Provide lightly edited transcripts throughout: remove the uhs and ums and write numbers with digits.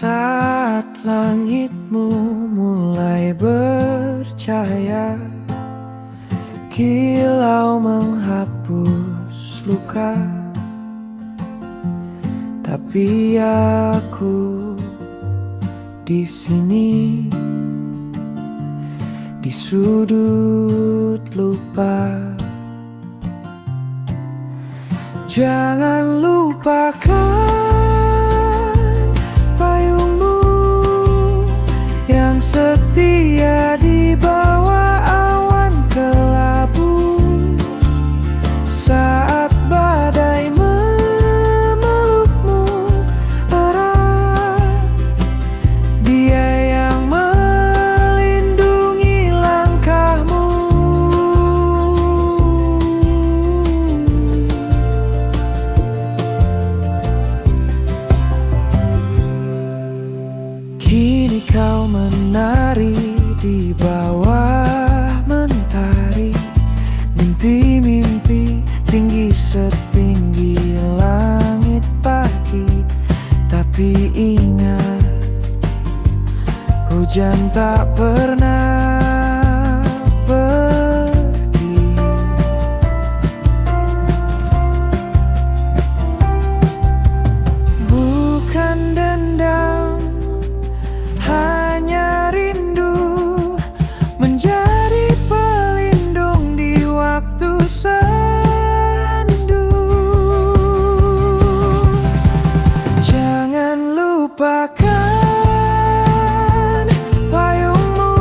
Saat langitmu mulai bercahaya, kilau menghapus luka. Tapi aku di sini, di sudut lupa. Jangan lupakan payungmu yang setia di bawah awan kelabu. Saat badai memelukmu erat, Dia yang melindungi langkahmu. Kini kau menari di bawah mentari, mimpi-mimpi tinggi setinggi langit pagi. Tapi ingat, hujan tak pernah pergi. Bukan dendam, hanya rindu menjadi pelindung di waktu sendu. Jangan lupakan payungmu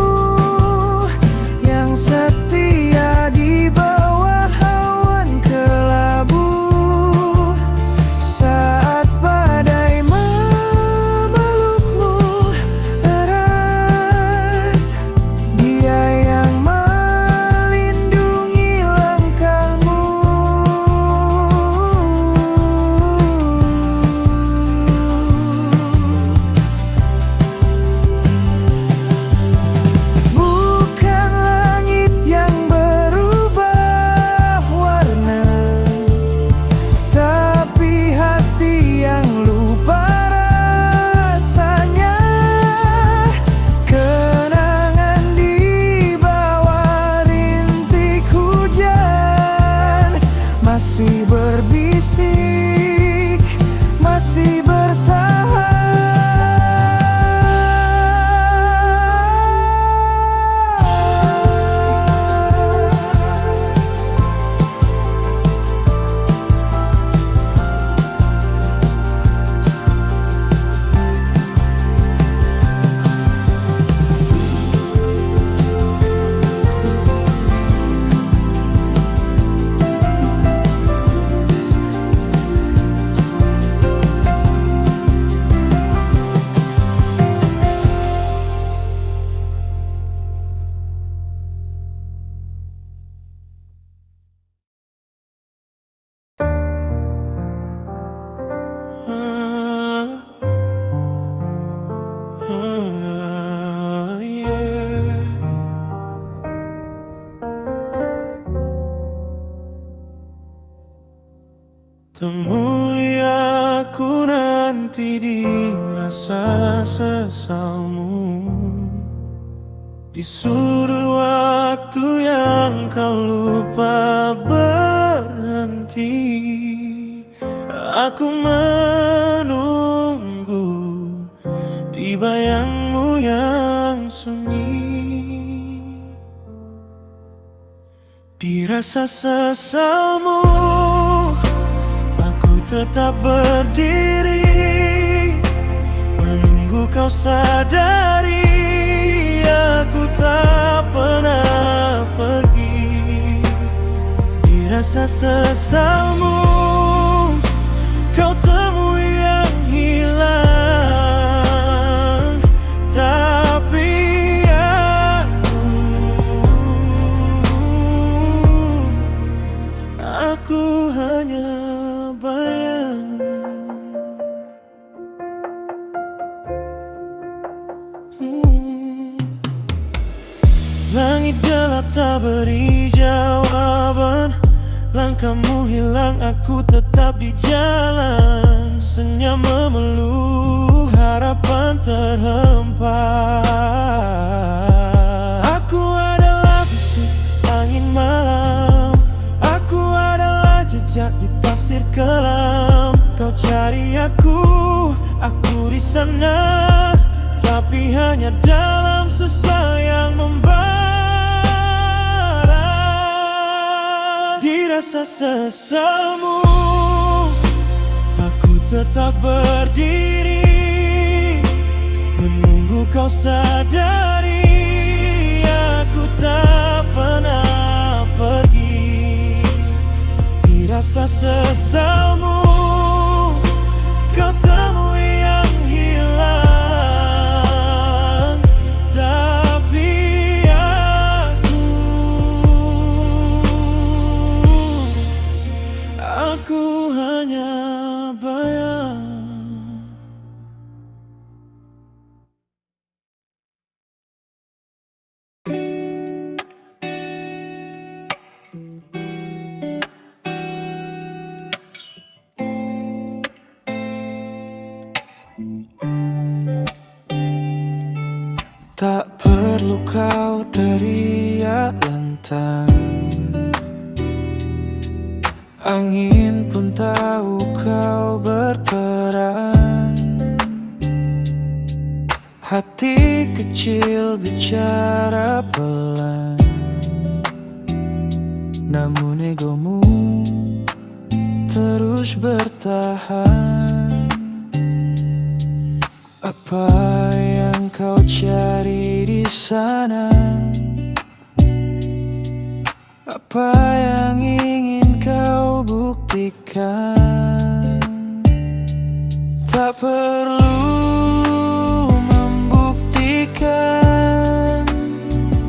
yang setia di bawah awan kelabu. Saat badai memelukmu erat, Dia yang melindungi langkahmu. Bukan langit yang berubah warna, tapi hati yang lupa rasanya. Kenangan di bawah rintik hujan masih berbisik, masih temui aku nanti di rasa sesalmu, di sudut waktu yang kau lupa berhenti. Aku menunggu di bayangmu yang sunyi, di rasa sesalmu. Aku tetap berdiri, menunggu kau sadari aku tak pernah pergi. Di rasa sesalmu, kau temui yang hilang. Tapi aku hanya bayang. Langit gelap tak beri jawaban, langkahmu hilang, aku tetap di jalan. Senyum memeluk harapan, sana, tapi hanya dalam sesal yang membara. Di rasa sesalmu, aku tetap berdiri, menunggu kau sadari aku tak pernah pergi. Di rasa sesalmu, kau temui yang hilang, tapi aku hanya bayang. Tak perlu kau teriak lantang, angin pun tahu kau berperan. Hati kecil bicara pelan, namun egomu terus bertahan. Apa yang kau cari di sana? Apa yang ingin kau buktikan? Tak perlu membuktikan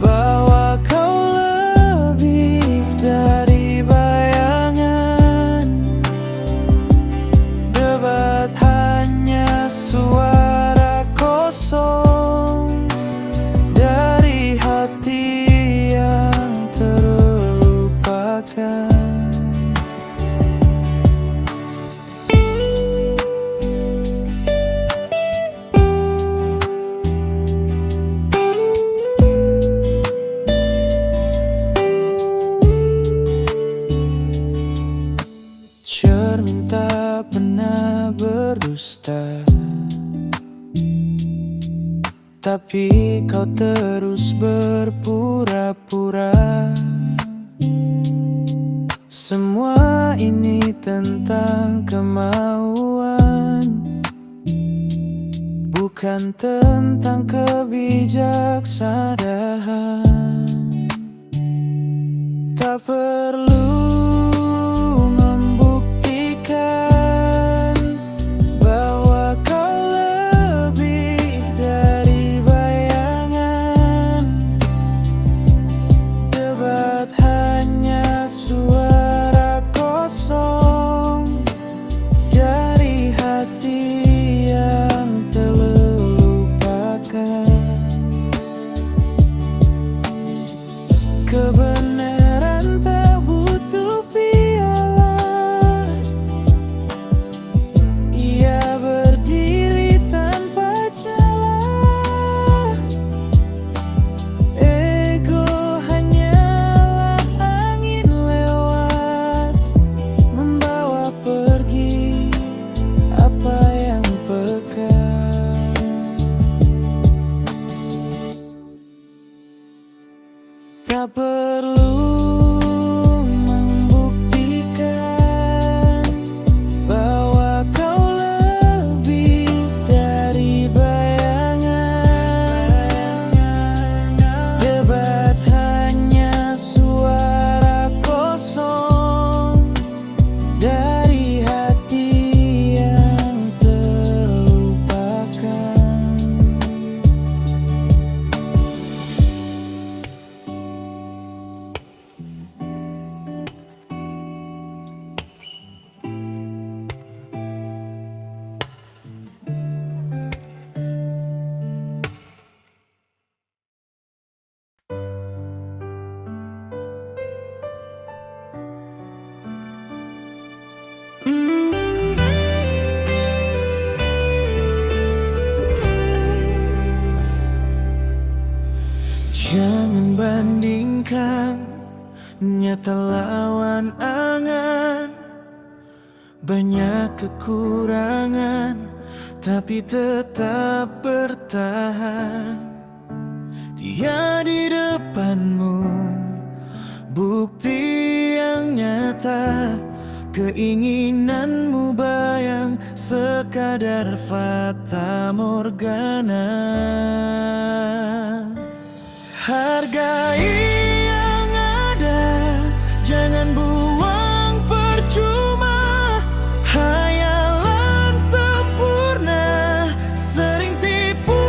bahwa kau lebih dari bayangan. Debat hanya suara kosong dari hati yang terlupakan. Cermin tak pernah berdusta, tapi kau terus berpura-pura. Semua ini tentang kemauan, bukan tentang kebijaksanaan. Tak perlu membuktikan bahwa kau lebih dari bayangan. Debat hanya suara kosong dari hati yang terlupakan. Kebenaran tak butuh piala, ia berdiri tanpa celah. Ego hanyalah angin lewat, membawa pergi apa yang pekat. Tak perlu membuktikan bahwa kau lebih dari bayangan. Debat hanya suara kosong dari hati yang terlupakan. Jangan bandingkan nyata lawan angan. Banyak kekurangan, tapi tetap bertahan. Dia di depanmu, bukti yang nyata. Keinginanmu bayang, sekadar fata morgana. Hargai yang ada, jangan buang percuma. Hayalan sempurna sering tipu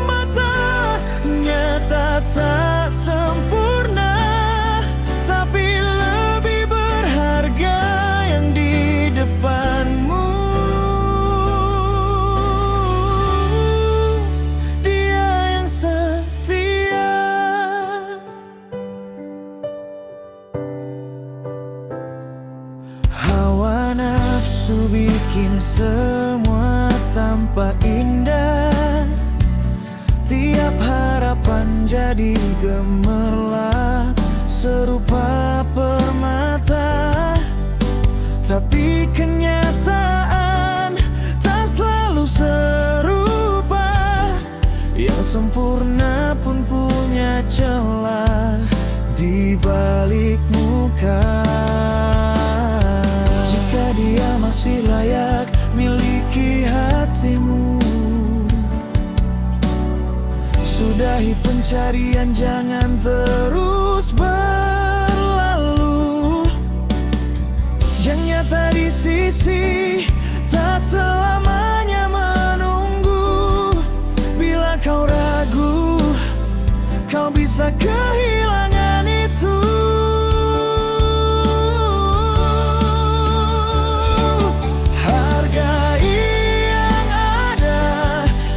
mata. Nyata tak sempurna, tapi lebih berharga yang di depanmu. Dia yang setia. Hawa nafsu bikin semua tampak indah. Tiap harapan jadi gemerlap serupa permata. Tapi kenyataan tak selalu serupa. Yang sempurna pun punya celah di balik muka. Jika dia masih layak miliki hatimu, sudahi pencarian, jangan terus berlalu. Yang nyata di sisi tak selamanya menunggu. Bila kau ragu, kau bisa kehilangan itu. Hargai yang ada,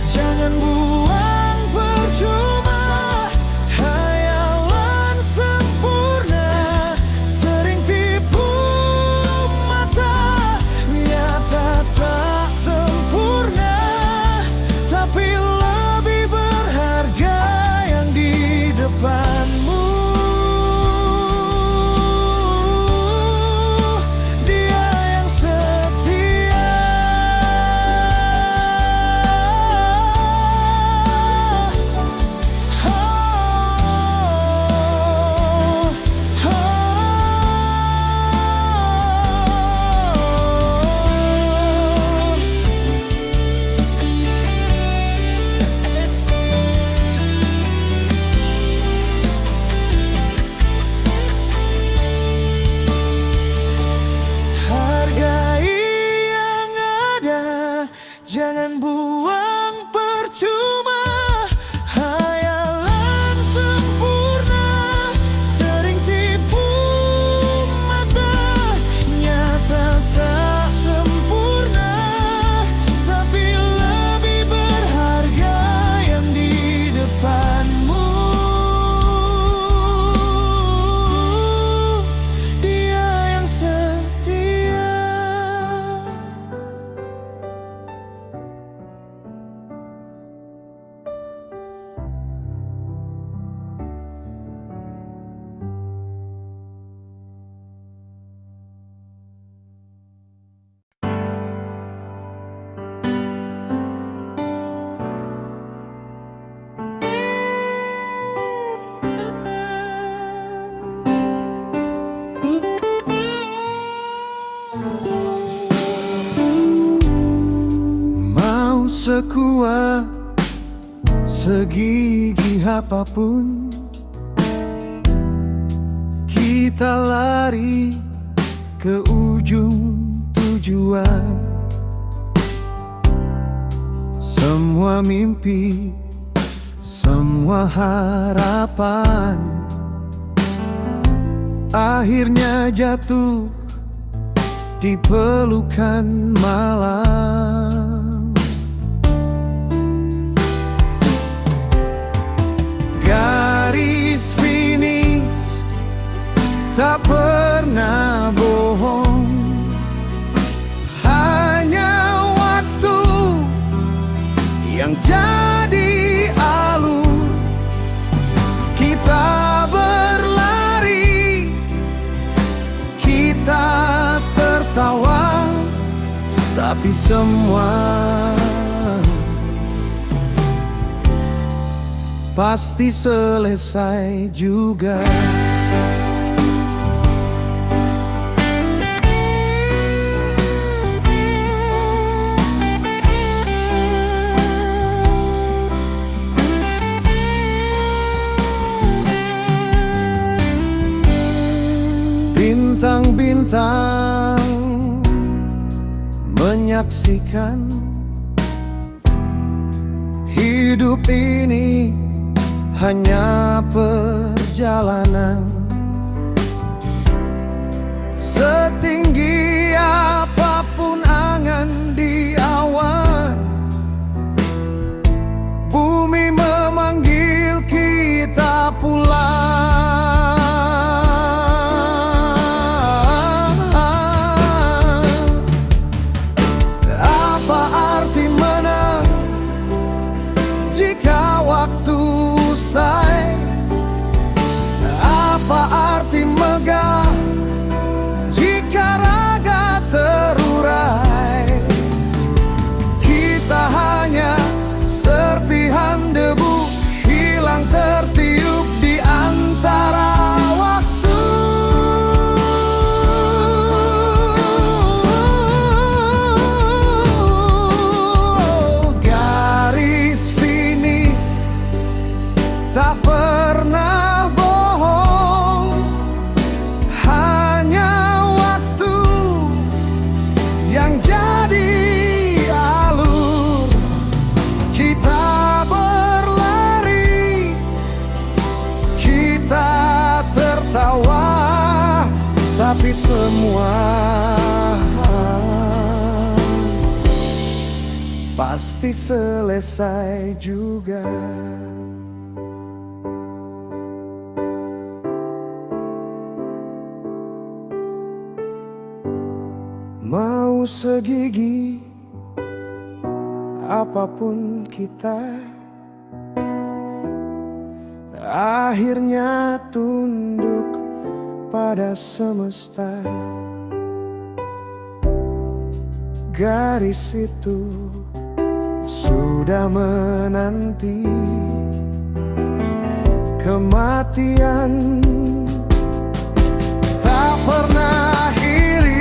jangan buang percuma. Hayalan sempurna sering tipu mata. Nyata tak sempurna, tapi lebih berharga yang di depanmu. Dia yang setia. Hargai yang ada, jangan buang percuma. Hayalan sempurna sering tipu mata. Nyata tak sempurna, tapi lebih berharga yang di depanmu. Dia yang setia. Mau sekuat, segigih apapun, kita lari ke ujung tujuan. Semua mimpi, semua harapan akhirnya jatuh di pelukan malam. Garis finish tak pernah bohong. Hanya waktu yang jadi alur. Kita berlari, kita tertawa, tapi semua pasti selesai juga. Bintang-bintang menyaksikan hidup ini hanya perjalanan. Setinggi apapun angan di awan, bumi memanggil kita pulang. Apa arti menang jika waktu usai? Apa arti megah jika raga terurai? Kita hanya serpihan debu hilang tertiup di antara waktu. Garis finish tak pernah bohong, hanya waktu yang jadi alur. Kita berlari, kita tertawa, tapi semua pasti selesai juga. Mau segigi apapun kita, akhirnya tunduk pada semesta. Garis itu sudah menanti kematian, tak pernah iri.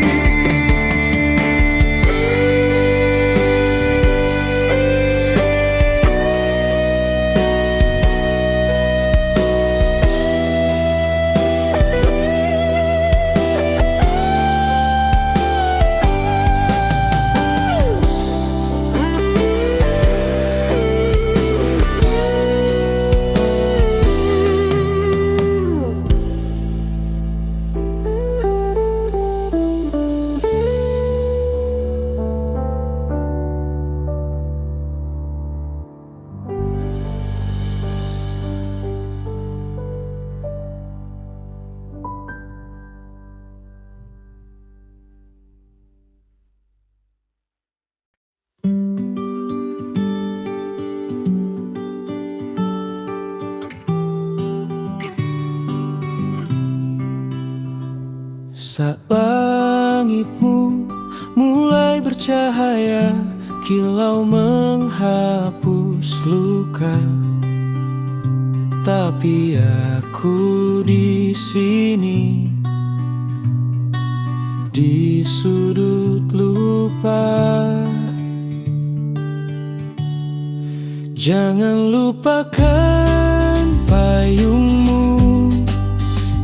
Saat langitmu mulai bercahaya, kilau menghapus luka, tapi aku di sini di sudut lupa. Jangan lupakan payungmu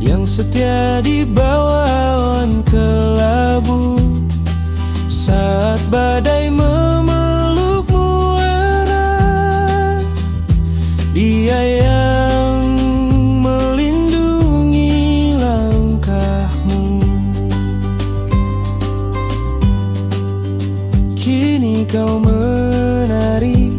yang setia di bawah awan kelabu. Saat badai memelukmu erat, Dia yang melindungi langkahmu. Kini kau menari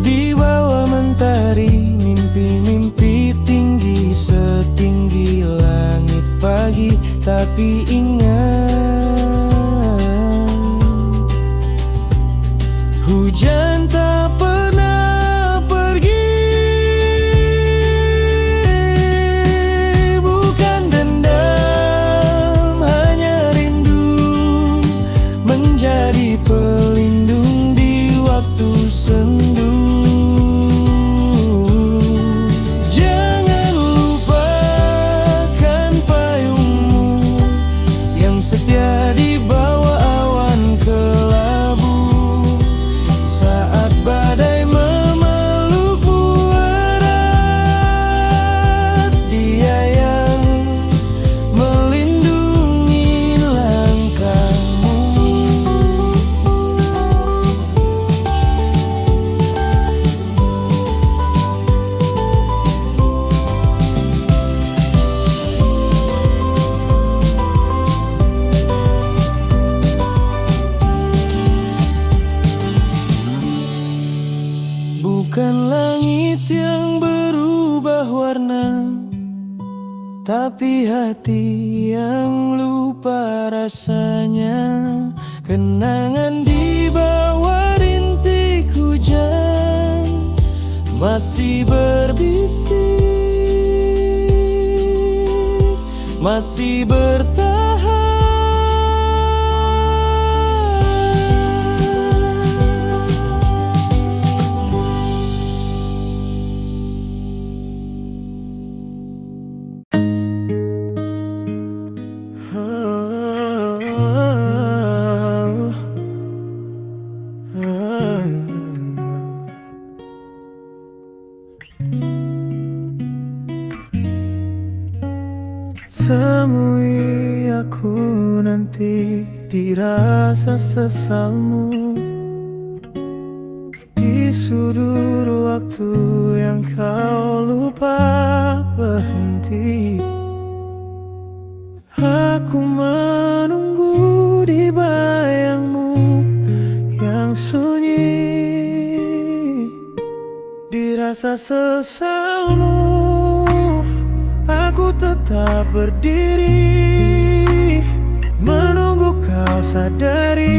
di bawah mentari, mimpi-mimpi tinggi setinggi langit pagi. Tapi ingat, hujan tak pernah pergi. Bukan dendam, hanya rindu menjadi Bukan langit yang berubah warna, tapi hati yang lupa rasanya. Kenangan di bawah rintik hujan masih berbisik, masih bertahan. Temui aku nanti di rasa sesalmu, di sudut waktu yang kau lupa berhenti. Aku menunggu di bayangmu yang sunyi, di rasa sesalmu. Aku tetap berdiri, menunggu kau sadari.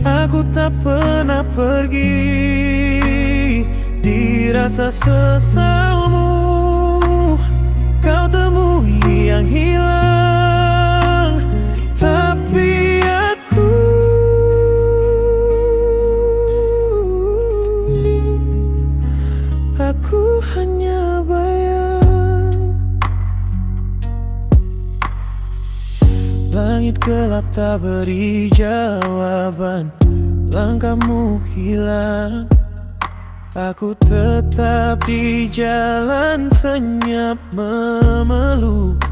Aku tak pernah pergi, di rasa sesalmu. Kau temui yang hilang, tapi aku hanya bayang. Langit gelap tak beri jawaban, langkahmu hilang. Aku tetap di jalan senyap memeluk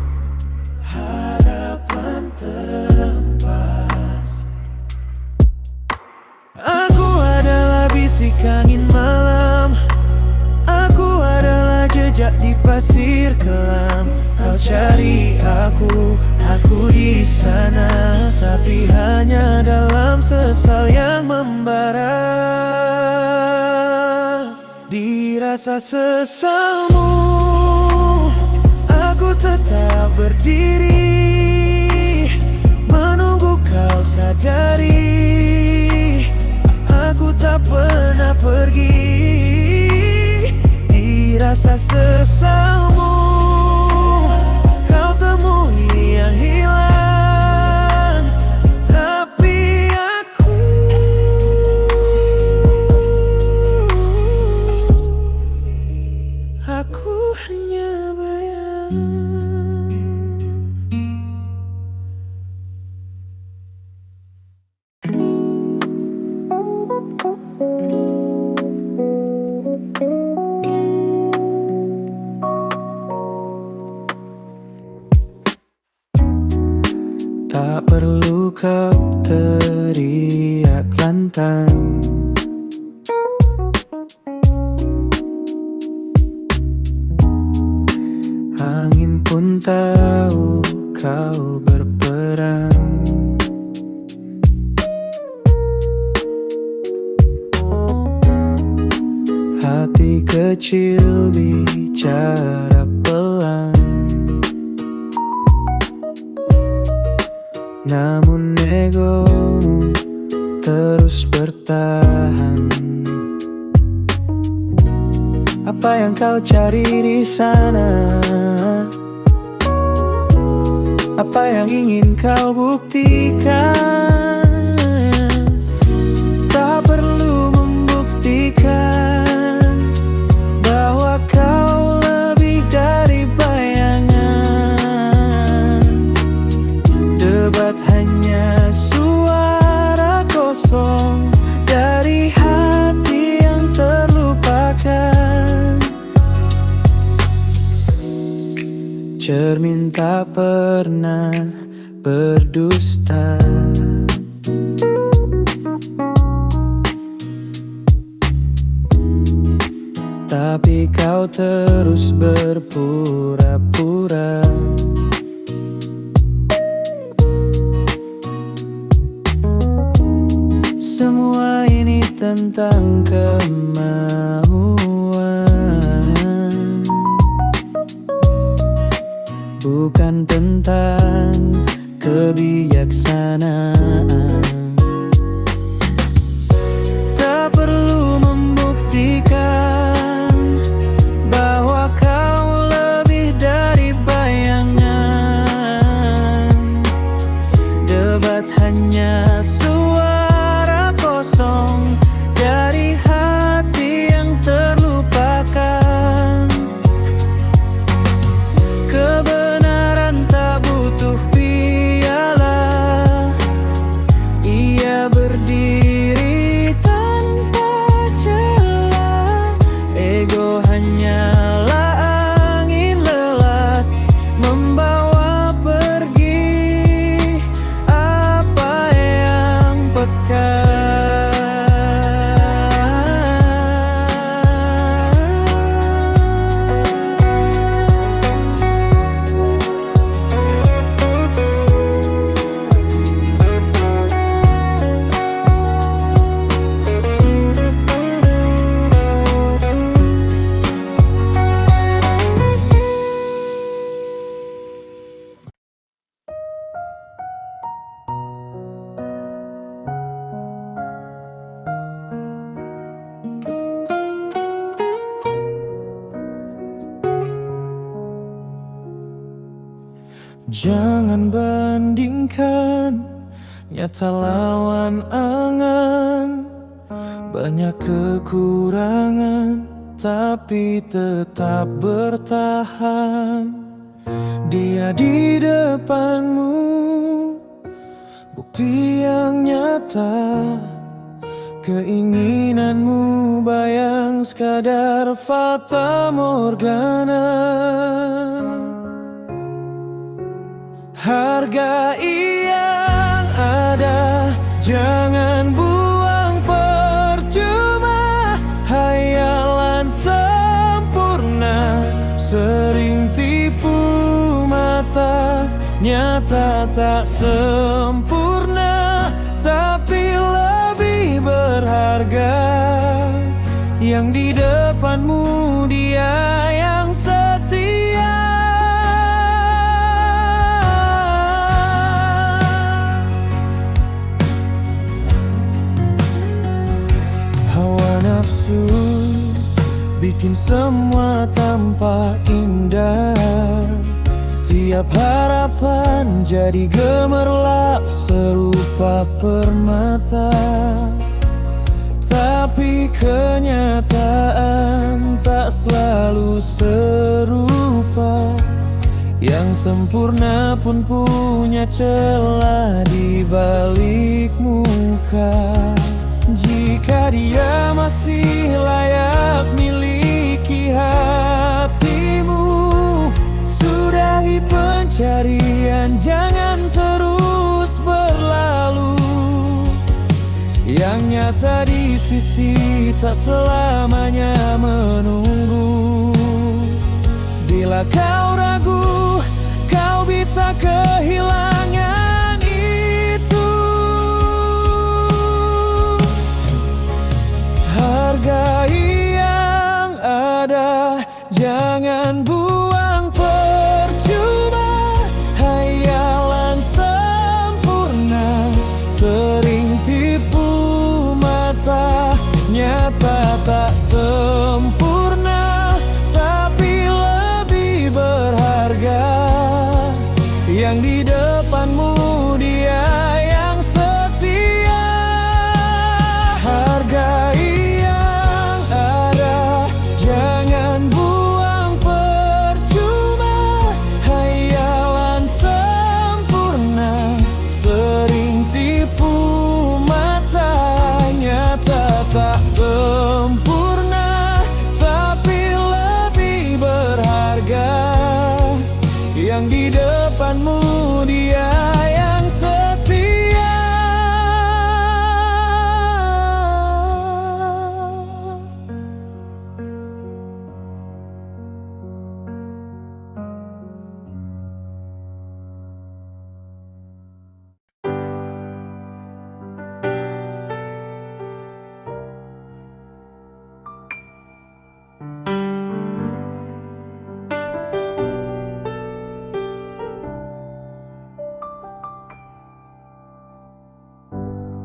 harapan terhempas. Aku adalah bisik angin malam, aku adalah jejak di pasir kelam. Kau cari aku di sana, tapi hanya dalam sesal yang membara. Di rasa sesalmu, aku tetap berdiri, menunggu kau sadari. Aku tak pernah pergi, di rasa sesalmu. Kau temui yang hilang, tapi aku hanya bayang. Tak perlu kau teriak lantang, angin pun tahu kau berperang. Hati kecil bicara pelan, namun egomu terus bertahan. Apa yang kau cari di sana? Apa yang ingin kau buktikan? Tak perlu membuktikan bahwa kau lebih dari bayangan. Debat hanya suara kosong dari hati yang terlupakan. Cermin tak pernah berdusta, tapi kau terus berpura-pura. Semua ini tentu tentang kemauan, bukan tentang kebijaksanaan. Tak perlu membuktikan bahwa kau lebih dari bayangan. Debat hanya suara kosong dari hati yang terlupakan. Kebenaran tak butuh piala, ia berdiri tanpa celah. Ego hanyalah angin lelat, membawa pergi apa yang pekat. Jangan bandingkan nyata lawan angan. Banyak kekurangan tapi tetap bertahan. Dia di depanmu, bukti yang nyata. Keinginanmu bayang sekadar fata morgana. Hargai yang ada, jangan buang percuma. Hayalan sempurna sering tipu mata. Nyata tak sempurna tapi lebih berharga. Yang di depanmu dia yang setia. Nafsu bikin semua tampak indah. Tiap harapan jadi gemerlap serupa permata. Tapi kenyataan tak selalu serupa. Yang sempurna pun punya celah di balik muka. Jika dia masih layak miliki hatimu, sudahi pencarian, jangan terus berlalu. Yang nyata di sisi tak selamanya menunggu. Bila kau ragu, kau bisa kehilangan. Hargai yang ada, jangan buang percuma. Hayalan sempurna sering tipu mata. Nyata tak sempurna tapi lebih berharga. Yang di depan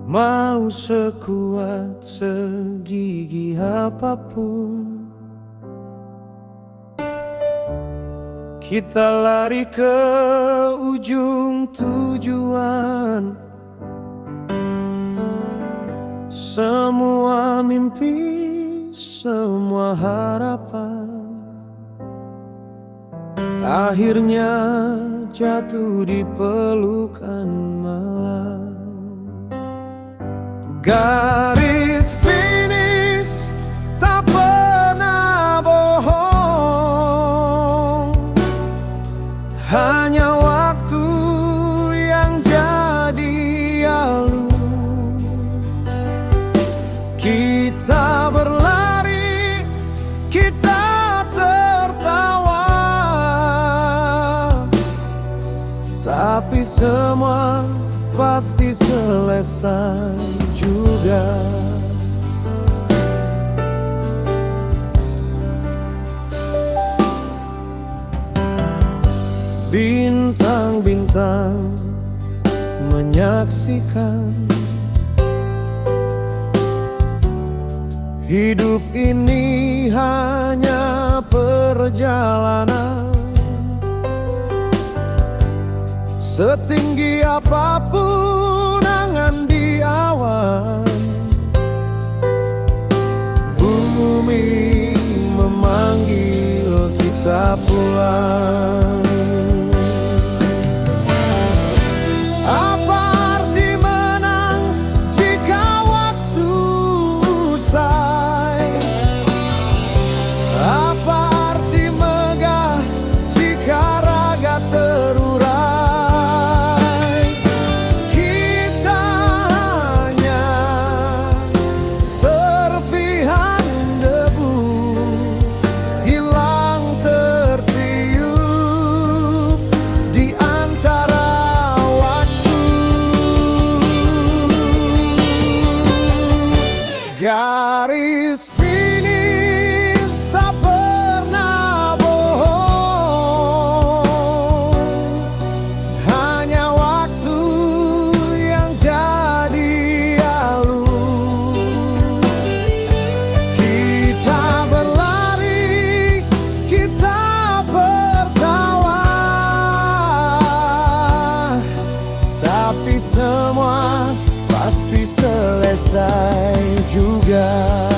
Mau sekuat segigih apapun, kita lari ke ujung tujuan. Semua mimpi, semua harapan akhirnya jatuh di pelukan malam. Garis finish tak pernah bohong, hanya waktu yang jadi lalu. Kita berlari, kita tertawa, tapi semua pasti selesai juga. Bintang-bintang menyaksikan hidup ini hanya perjalanan. Setinggi apapun angan di awan, bumi memanggil kita pulang. Apa arti menang jika waktu usai? Apa arti megah jika raga terurai? Kita hanya serpihan debu hilang tertiup di antara waktu. Garis finish tak pernah bohong, hanya waktu yang jadi lalu. Kita berlari, kita bertawa, tapi semua pasti selesai juga.